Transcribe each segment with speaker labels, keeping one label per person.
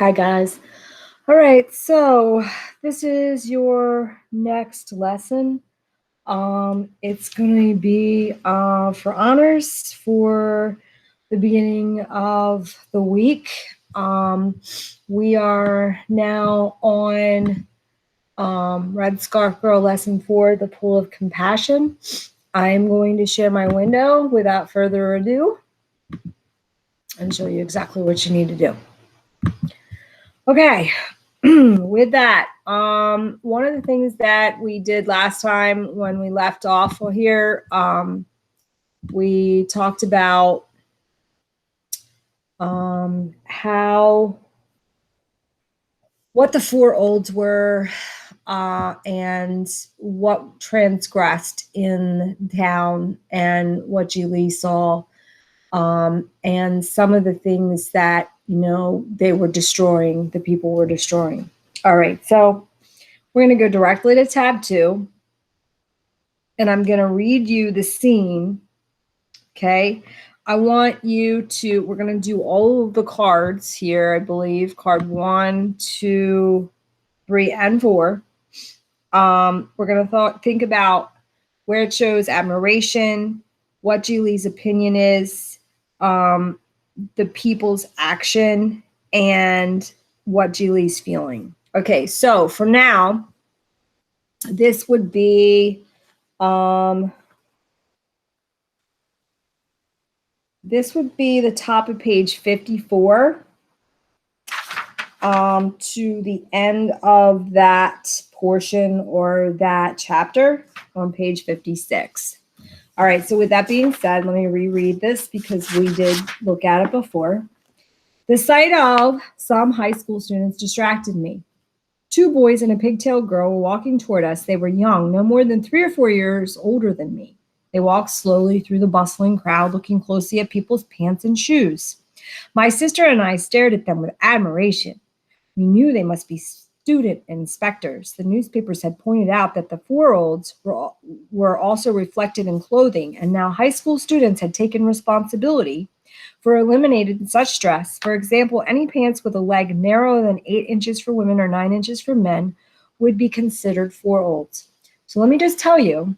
Speaker 1: Hi, guys. All right, so this is your next lesson. It's going to be for honors for the beginning of the week. We are now on Red Scarf Girl Lesson 4, The Pool of Compassion. I am going to share my window without further ado and show you exactly what you need to do. Okay, with that, one of the things that we did last time when we left off here, we talked about what the four olds were and what transgressed in town and what Julie saw, and some of the things that they were destroying, the people were destroying. All right, so we're going to go directly to tab 2, and I'm going to read you the scene. Okay, I want you to, we're going to do all of the cards here, I believe, card 1, 2, 3, and 4. We're going to think about where it shows admiration, what Julie's opinion is, the people's action, and what Julie's feeling. Okay, so for now, this would be the top of page 54 to the end of that portion or that chapter on page 56. All right, so with that being said, let me reread this because we did look at it before. The sight of some high school students distracted me. 2 boys and a pigtailed girl were walking toward us. They were young, no more than 3 or 4 years older than me. They walked slowly through the bustling crowd, looking closely at people's pants and shoes. My sister and I stared at them with admiration. We knew they must be student inspectors. The newspapers had pointed out that the 4 olds were also reflected in clothing, and now high school students had taken responsibility for eliminating such dress. For example, any pants with a leg narrower than 8 inches for women or 9 inches for men would be considered 4 olds. So let me just tell you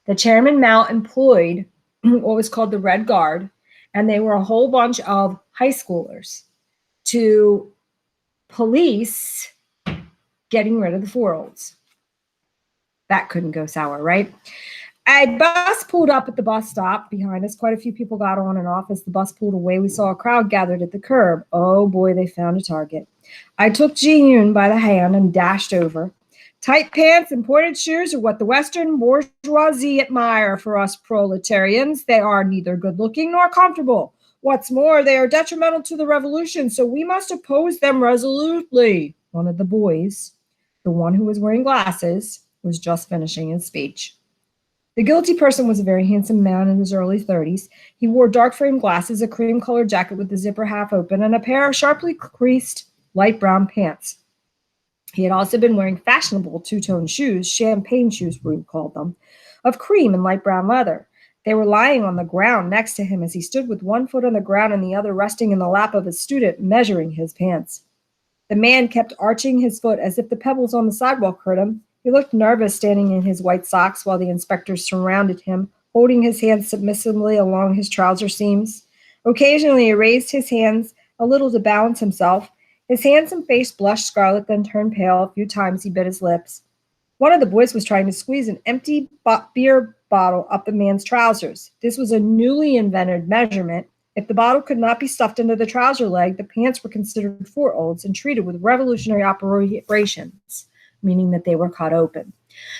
Speaker 1: that Chairman Mao employed what was called the Red Guard, and they were a whole bunch of high schoolers to police getting rid of the 4 olds. That couldn't go sour, right? A bus pulled up at the bus stop behind us. Quite a few people got on and off. As the bus pulled away, we saw a crowd gathered at the curb. Oh boy, they found a target. I took Ji-Yoon by the hand and dashed over. Tight pants and pointed shoes are what the Western bourgeoisie admire for us proletarians. They are neither good-looking nor comfortable. What's more, they are detrimental to the revolution, so we must oppose them resolutely. One of the boys, the one who was wearing glasses, was just finishing his speech. The guilty person was a very handsome man in his early 30s. He wore dark-framed glasses, a cream-colored jacket with the zipper half open, and a pair of sharply creased light brown pants. He had also been wearing fashionable two-tone shoes, champagne shoes we called them, of cream and light brown leather. They were lying on the ground next to him as he stood with one foot on the ground and the other resting in the lap of his student, measuring his pants. The man kept arching his foot as if the pebbles on the sidewalk hurt him. He looked nervous standing in his white socks while the inspectors surrounded him, holding his hands submissively along his trouser seams. Occasionally he raised his hands a little to balance himself. His handsome face blushed scarlet, then turned pale. A few times he bit his lips. One of the boys was trying to squeeze an empty beer bottle up the man's trousers. This was a newly invented measurement. If the bottle could not be stuffed into the trouser leg, the pants were considered 4 olds and treated with revolutionary operations, meaning that they were cut open.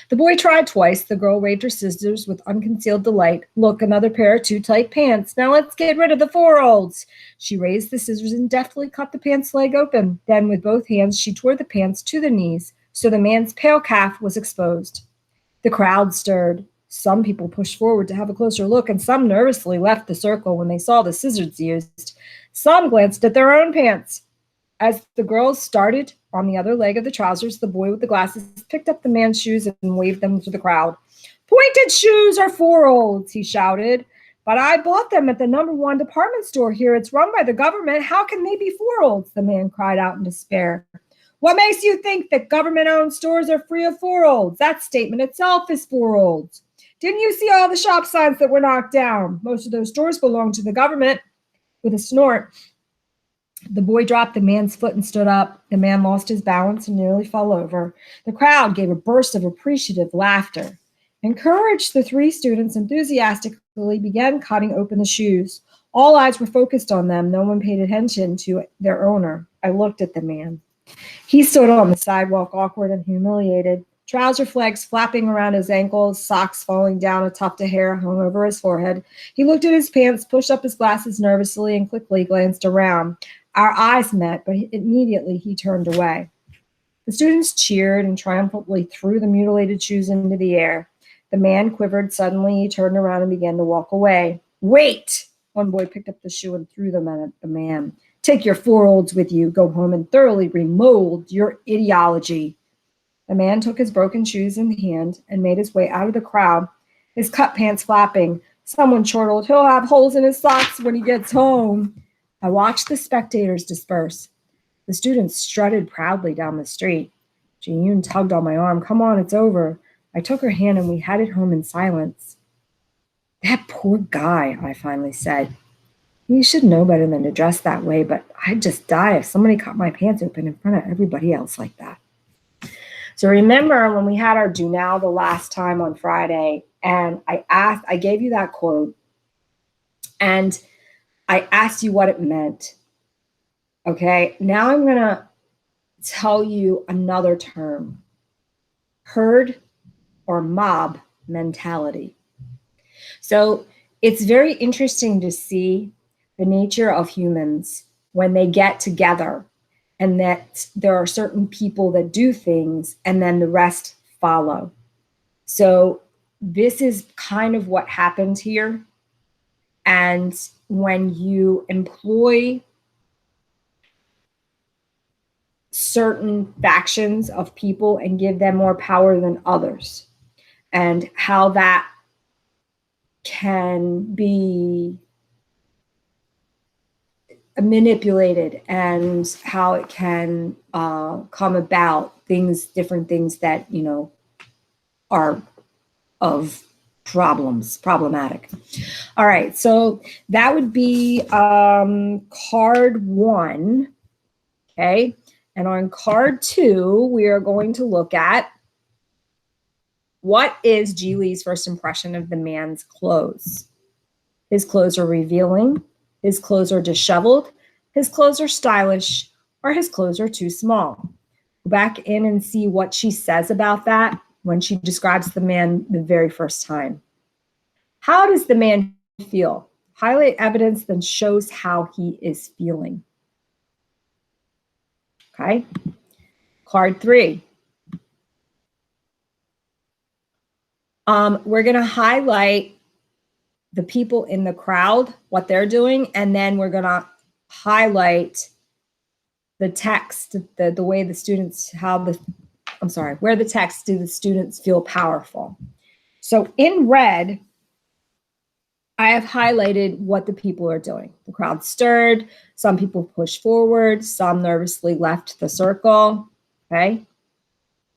Speaker 1: The boy tried twice. The girl waved her scissors with unconcealed delight. Look, another pair of too tight pants. Now let's get rid of the 4 olds. She raised the scissors and deftly cut the pants leg open. Then with both hands, she tore the pants to the knees, so the man's pale calf was exposed. The crowd stirred. Some people pushed forward to have a closer look, and some nervously left the circle when they saw the scissors used. Some glanced at their own pants. As the girls started on the other leg of the trousers, the boy with the glasses picked up the man's shoes and waved them to the crowd. Pointed shoes are 4 olds, he shouted. But I bought them at the #1 department store here. It's run by the government. How can they be four-olds? The man cried out in despair. What makes you think that government-owned stores are free of four-olds? That statement itself is four-olds. Didn't you see all the shop signs that were knocked down? Most of those stores belong to the government. With a snort, the boy dropped the man's foot and stood up. The man lost his balance and nearly fell over. The crowd gave a burst of appreciative laughter. Encouraged, the 3 students enthusiastically began cutting open the shoes. All eyes were focused on them. No one paid attention to their owner. I looked at the man. He stood on the sidewalk, awkward and humiliated. Trouser flags flapping around his ankles, socks falling down, a tuft of hair hung over his forehead. He looked at his pants, pushed up his glasses nervously, and quickly glanced around. Our eyes met, but immediately he turned away. The students cheered and triumphantly threw the mutilated shoes into the air. The man quivered. Suddenly, he turned around and began to walk away. Wait! One boy picked up the shoe and threw them at the man. Take your four-olds with you. Go home and thoroughly remold your ideology. The man took his broken shoes in hand and made his way out of the crowd, his cut pants flapping. Someone chortled, he'll have holes in his socks when he gets home. I watched the spectators disperse. The students strutted proudly down the street. Ji-yoon tugged on my arm. Come on, it's over. I took her hand and we headed home in silence. That poor guy, I finally said. You should know better than to dress that way, but I'd just die if somebody cut my pants open in front of everybody else like that. So remember when we had our do now the last time on Friday, and I gave you that quote, and I asked you what it meant. Okay, now I'm going to tell you another term. Herd or mob mentality. So it's very interesting to see the nature of humans when they get together, and that there are certain people that do things and then the rest follow. So this is kind of what happened here. And when you employ certain factions of people and give them more power than others, and how that can be manipulated and how it can come about, different things that, are of problematic. All right, so that would be card 1, okay? And on card 2, we are going to look at what is Ji Lee's first impression of the man's clothes. His clothes are revealing. His clothes are disheveled, his clothes are stylish, or his clothes are too small. Go back in and see what she says about that when she describes the man the very first time. How does the man feel? Highlight evidence that shows how he is feeling. Okay. Card 3. We're going to highlight the people in the crowd, what they're doing, and then we're going to highlight the text, the way the students, where the text do the students feel powerful. So in red, I have highlighted what the people are doing. The crowd stirred, some people pushed forward, some nervously left the circle, okay?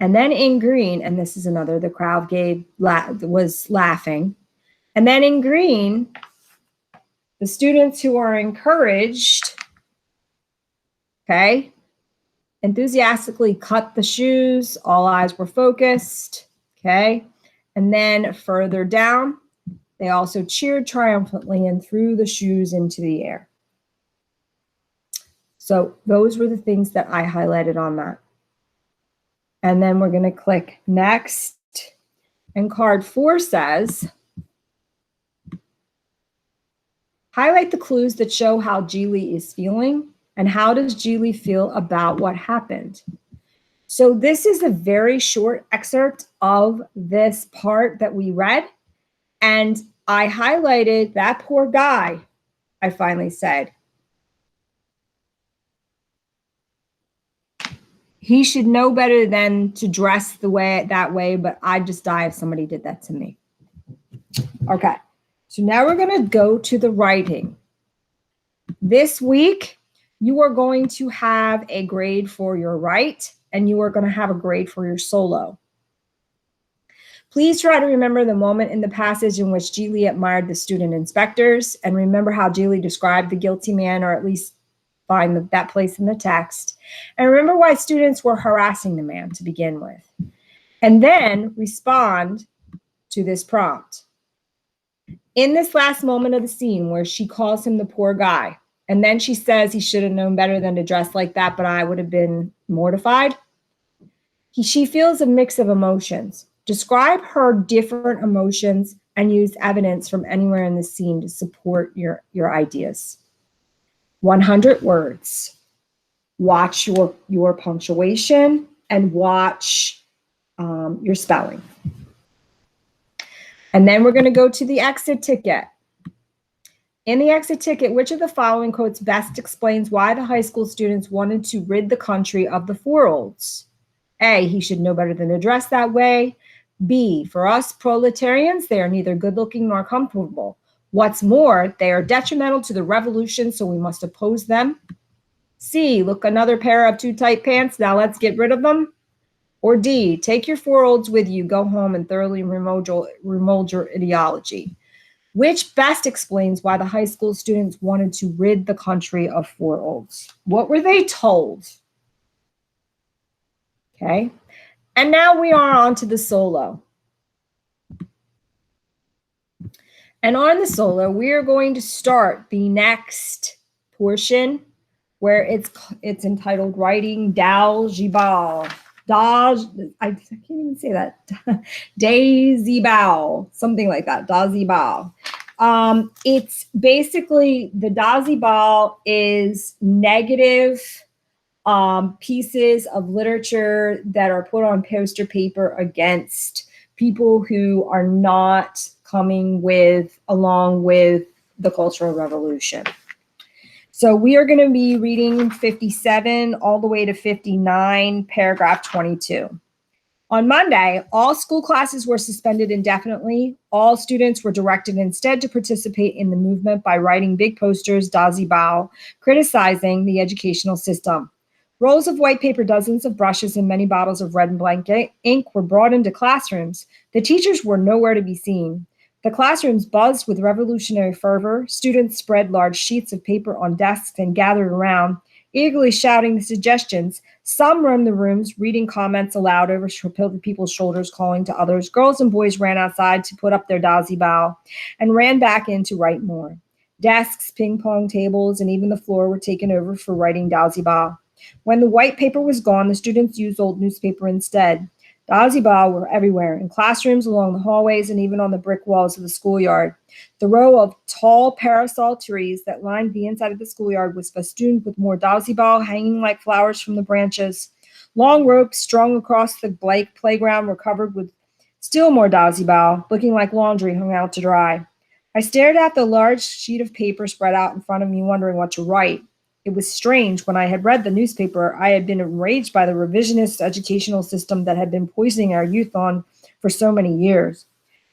Speaker 1: And then in green, and this is another, the crowd was laughing. And then in green, the students who are encouraged, okay, enthusiastically cut the shoes, all eyes were focused, okay? And then further down, they also cheered triumphantly and threw the shoes into the air. So those were the things that I highlighted on that. And then we're going to click next. And card 4 says, highlight the clues that show how Ji Lee is feeling, and how does Ji Lee feel about what happened. So this is a very short excerpt of this part that we read, and I highlighted that poor guy, I finally said. He should know better than to dress that way, but I'd just die if somebody did that to me. Okay, So now we're going to go to the writing. This week, you are going to have a grade for your write, and you are going to have a grade for your solo. Please try to remember the moment in the passage in which Geely admired the student inspectors, and remember how Geely described the guilty man, or at least find that place in the text. And remember why students were harassing the man to begin with. And then respond to this prompt. In this last moment of the scene where she calls him the poor guy, and then she says he should have known better than to dress like that, but I would have been mortified. She feels a mix of emotions. Describe her different emotions and use evidence from anywhere in the scene to support your ideas. 100 words. Watch your punctuation and watch your spelling. And then we're going to go to the exit ticket. In the exit ticket, which of the following quotes best explains why the high school students wanted to rid the country of the four-olds? A, he should know better than to dress that way. B, for us proletarians, they are neither good-looking nor comfortable. What's more, they are detrimental to the revolution, so we must oppose them. C, look, another pair of too tight pants, now let's get rid of them. Or D, take your four-olds with you, go home and thoroughly remold your ideology. Which best explains why the high school students wanted to rid the country of four-olds? What were they told? Okay, and now we are on to the solo. And on the solo, we are going to start the next portion where it's entitled Writing Dal Jibal. I can't even say that. Dazibal, something like that. Dazibal. It's basically, the Dazibal is negative pieces of literature that are put on poster paper against people who are not coming along with the Cultural Revolution. So we are going to be reading 57 all the way to 59, paragraph 22. On Monday, all school classes were suspended indefinitely. All students were directed instead to participate in the movement by writing big posters, Dazibao, criticizing the educational system. Rolls of white paper, dozens of brushes, and many bottles of red and blank ink were brought into classrooms. The teachers were nowhere to be seen. The classrooms buzzed with revolutionary fervor. Students spread large sheets of paper on desks and gathered around, eagerly shouting the suggestions. Some roamed the rooms, reading comments aloud over people's shoulders, calling to others. Girls and boys ran outside to put up their dazibao and ran back in to write more. Desks, ping-pong tables, and even the floor were taken over for writing dazibao. When the white paper was gone, the students used old newspaper instead. Dazibao were everywhere, in classrooms, along the hallways, and even on the brick walls of the schoolyard. The row of tall parasol trees that lined the inside of the schoolyard was festooned with more dazibao hanging like flowers from the branches. Long ropes strung across the playground were covered with still more dazibao, looking like laundry hung out to dry. I stared at the large sheet of paper spread out in front of me, wondering what to write. It was strange. When I had read the newspaper, I had been enraged by the revisionist educational system that had been poisoning our youth for so many years.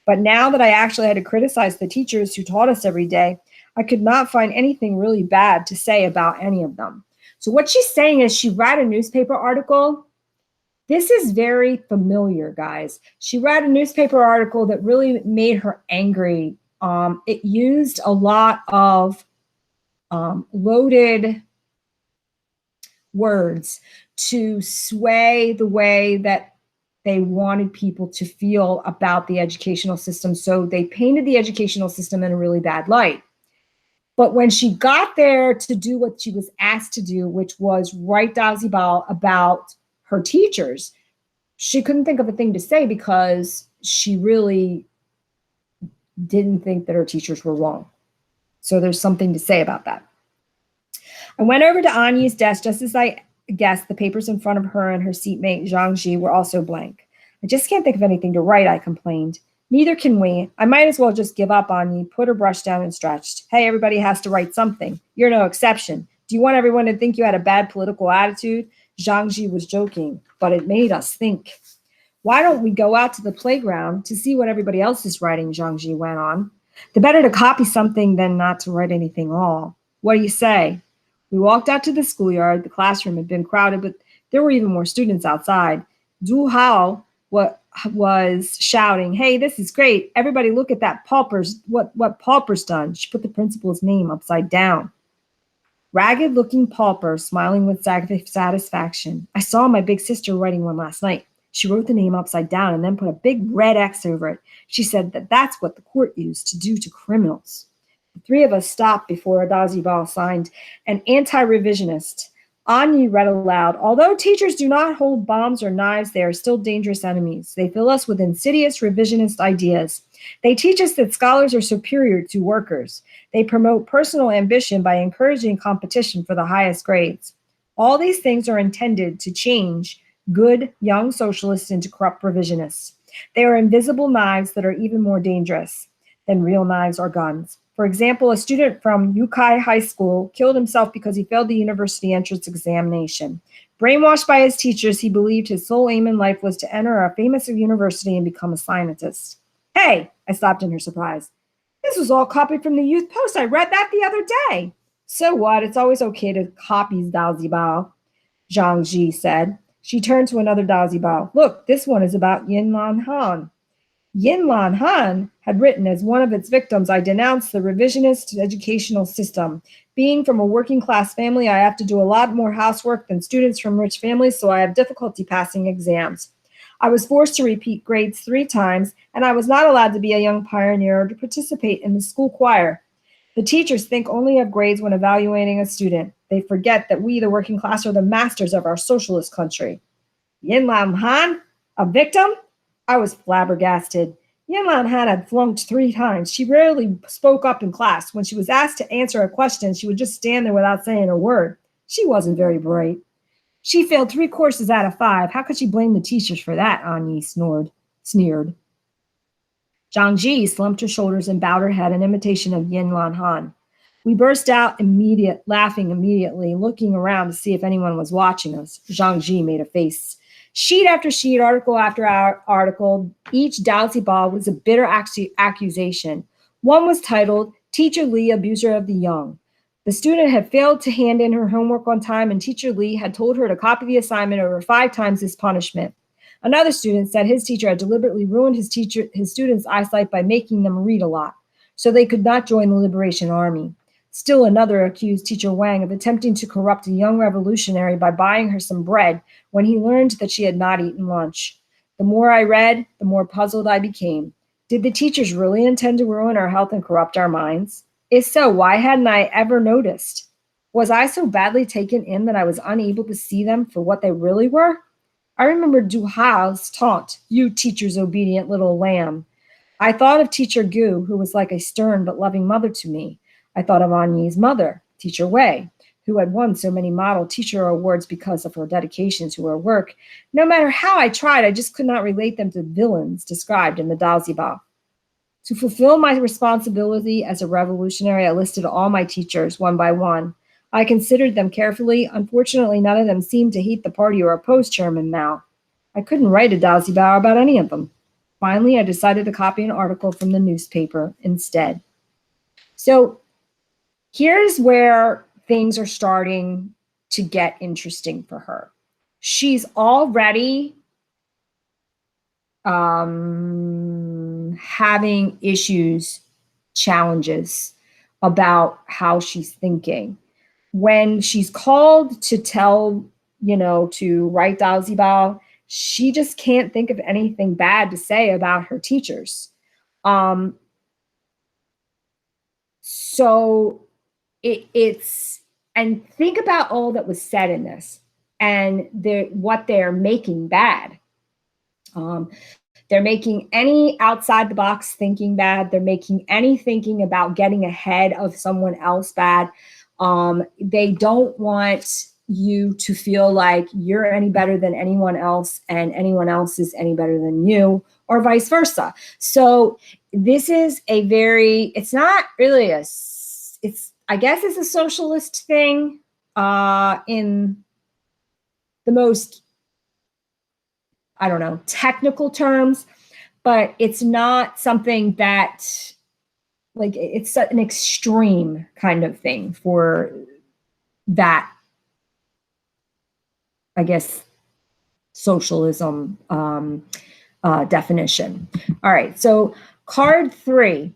Speaker 1: But now that I actually had to criticize the teachers who taught us every day, I could not find anything really bad to say about any of them. So what she's saying is she read a newspaper article. This is very familiar, guys. She read a newspaper article that really made her angry. It used a lot of loaded words to sway the way that they wanted people to feel about the educational system. So they painted the educational system in a really bad light. But when she got there to do what she was asked to do, which was write dazibao about her teachers, she couldn't think of a thing to say because she really didn't think that her teachers were wrong. So there's something to say about that. I went over to Anyi's desk just as I guessed. The papers in front of her and her seatmate, Zhang Ji, were also blank. I just can't think of anything to write, I complained. Neither can we. I might as well just give up, Anyi put her brush down and stretched. Hey, everybody has to write something. You're no exception. Do you want everyone to think you had a bad political attitude? Zhang Ji was joking, but it made us think. Why don't we go out to the playground to see what everybody else is writing, Zhang Ji went on. The better to copy something than not to write anything at all. What do you say? We walked out to the schoolyard. The classroom had been crowded, but there were even more students outside. Du Hao was shouting, "Hey, this is great. Everybody look at that Pauper's, what Pauper's done." She put the principal's name upside down. Ragged-looking Pauper, smiling with satisfaction. "I saw my big sister writing one last night. She wrote the name upside down and then put a big red X over it. She said that that's what the court used to do to criminals." The three of us stopped before a Dazibal signed an anti-revisionist. Anya read aloud, "Although teachers do not hold bombs or knives, they are still dangerous enemies. They fill us with insidious revisionist ideas. They teach us that scholars are superior to workers. They promote personal ambition by encouraging competition for the highest grades. All these things are intended to change good young socialists into corrupt revisionists. They are invisible knives that are even more dangerous than real knives or guns. For example, a student from Yukai High School killed himself because he failed the university entrance examination. Brainwashed by his teachers, he believed his sole aim in life was to enter a famous university and become a scientist." "Hey," I stopped in her surprise. "This was all copied from the Youth Post. I read that the other day." "So what? It's always okay to copy Dao Zibao," Zhang Ji said. She turned to another Dao Zibao. "Look, this one is about Yin Lan Han." Yin Lan Han had written as one of its victims, "I denounce the revisionist educational system. Being from a working class family, I have to do a lot more housework than students from rich families, so I have difficulty passing exams. I was forced to repeat grades 3 times, and I was not allowed to be a young pioneer or to participate in the school choir. The teachers think only of grades when evaluating a student. They forget that we, the working class, are the masters of our socialist country." Yin Lan Han, a victim? I was flabbergasted. Yin Lan Han had flunked 3 times. She rarely spoke up in class. When she was asked to answer a question, she would just stand there without saying a word. She wasn't very bright. She failed 3 courses out of 5. How could she blame the teachers for that? Anyi sneered. Zhang Ji slumped her shoulders and bowed her head in imitation of Yin Lan Han. We burst out laughing immediately, looking around to see if anyone was watching us. Zhang Ji made a face. Sheet after sheet, article after article, each Dao Ziba was a bitter accusation. One was titled, "Teacher Li, Abuser of the Young." The student had failed to hand in her homework on time, and Teacher Li had told her to copy the assignment over 5 times as punishment. Another student said his teacher had deliberately ruined his students' eyesight by making them read a lot, so they could not join the Liberation Army. Still another accused Teacher Wang of attempting to corrupt a young revolutionary by buying her some bread when he learned that she had not eaten lunch. The more I read, the more puzzled I became. Did the teachers really intend to ruin our health and corrupt our minds? If so, why hadn't I ever noticed? Was I so badly taken in that I was unable to see them for what they really were? I remember Du Hao's taunt, "You teacher's obedient little lamb." I thought of Teacher Gu, who was like a stern but loving mother to me. I thought of Anyi's mother, Teacher Wei, who had won so many model teacher awards because of her dedication to her work. No matter how I tried, I just could not relate them to villains described in the Daoziba. To fulfill my responsibility as a revolutionary, I listed all my teachers one by one. I considered them carefully. Unfortunately, none of them seemed to hate the party or oppose Chairman Mao. I couldn't write a Daoziba about any of them. Finally, I decided to copy an article from the newspaper instead. So here's where things are starting to get interesting for her. She's already having issues, challenges about how she's thinking. When she's called to to write Dao Zibao, she just can't think of anything bad to say about her teachers. So it's, and think about all that was said in this and what they're making bad. They're making any outside the box thinking bad. They're making any thinking about getting ahead of someone else bad. They don't want you to feel like you're any better than anyone else and anyone else is any better than you, or vice versa. So this is it's not really I guess it's a socialist thing in the most, I don't know, technical terms, but it's not something that like it's an extreme kind of thing for that, I guess, socialism definition. All right, so card 3.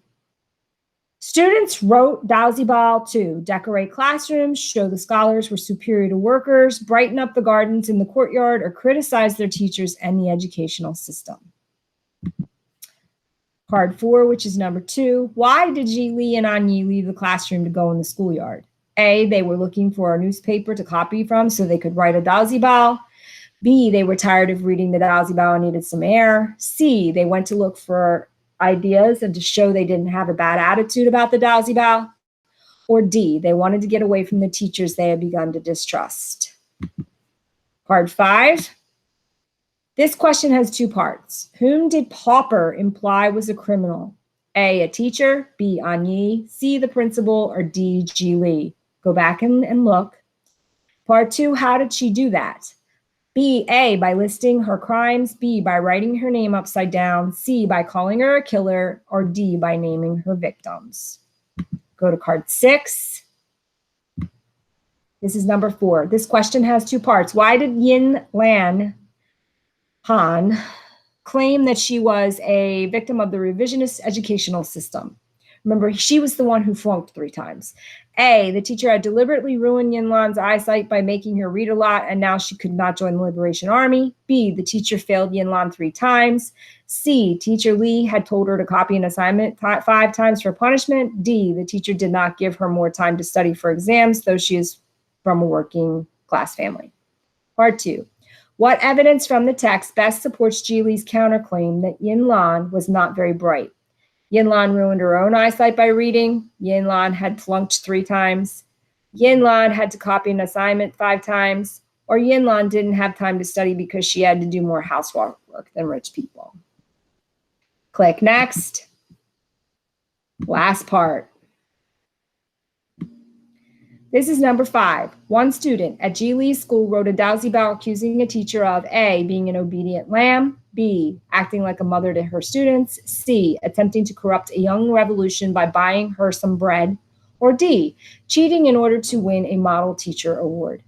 Speaker 1: Students wrote Dowsy Ball to decorate classrooms, show the scholars were superior to workers, brighten up the gardens in the courtyard, or criticize their teachers and the educational system. Card 4, which is number 2. Why did Ji Li and An Yi leave the classroom to go in the schoolyard? A, they were looking for a newspaper to copy from so they could write a Dowsy Ball. B, they were tired of reading the Dowsy Ball and needed some air. C, they went to look for ideas and to show they didn't have a bad attitude about the Dowsy Ball. Or D, they wanted to get away from the teachers they had begun to distrust. Card 5. This question has 2 parts. Whom did Pauper imply was a criminal? A teacher, B, An Yi, C, the principal, or D, Ji Li? Go back and look. Part 2, how did she do that? B, A, by listing her crimes, B, by writing her name upside down, C, by calling her a killer, or D, by naming her victims. Go to card 6. This is number 4. This question has 2 parts. Why did Yin Lan Han claim that she was a victim of the revisionist educational system? Remember, she was the one who flunked 3 times. A, the teacher had deliberately ruined Yin Lan's eyesight by making her read a lot, and now she could not join the Liberation Army. B, the teacher failed Yin Lan 3 times. C, teacher Lee had told her to copy an assignment 5 times for punishment. D, the teacher did not give her more time to study for exams, though she is from a working class family. Part 2. What evidence from the text best supports Ji Li's counterclaim that Yin Lan was not very bright? Yin Lan ruined her own eyesight by reading. Yin Lan had flunked 3 times. Yin Lan had to copy an assignment 5 times. Or Yin Lan didn't have time to study because she had to do more housework than rich people. Click next. Last part. This is number 5. One student at Ji Li's school wrote a Dowsy Ball accusing a teacher of A, being an obedient lamb, B, acting like a mother to her students, C, attempting to corrupt a young revolution by buying her some bread, or D, cheating in order to win a model teacher award.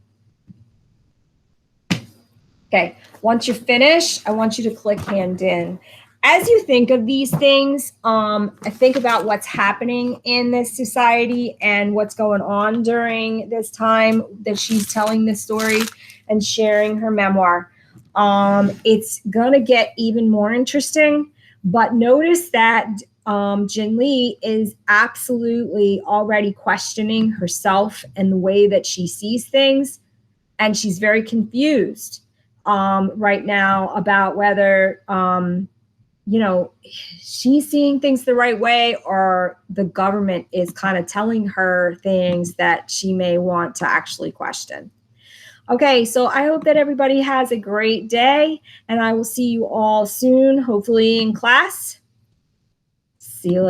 Speaker 1: Okay, once you're finished, I want you to click hand in. As you think of these things, I think about what's happening in this society and what's going on during this time that she's telling this story and sharing her memoir. It's gonna get even more interesting, but notice that Jin Lee is absolutely already questioning herself and the way that she sees things, and she's very confused right now about whether she's seeing things the right way or the government is kind of telling her things that she may want to actually question. Okay, so I hope that everybody has a great day, and I will see you all soon, hopefully in class. See you later.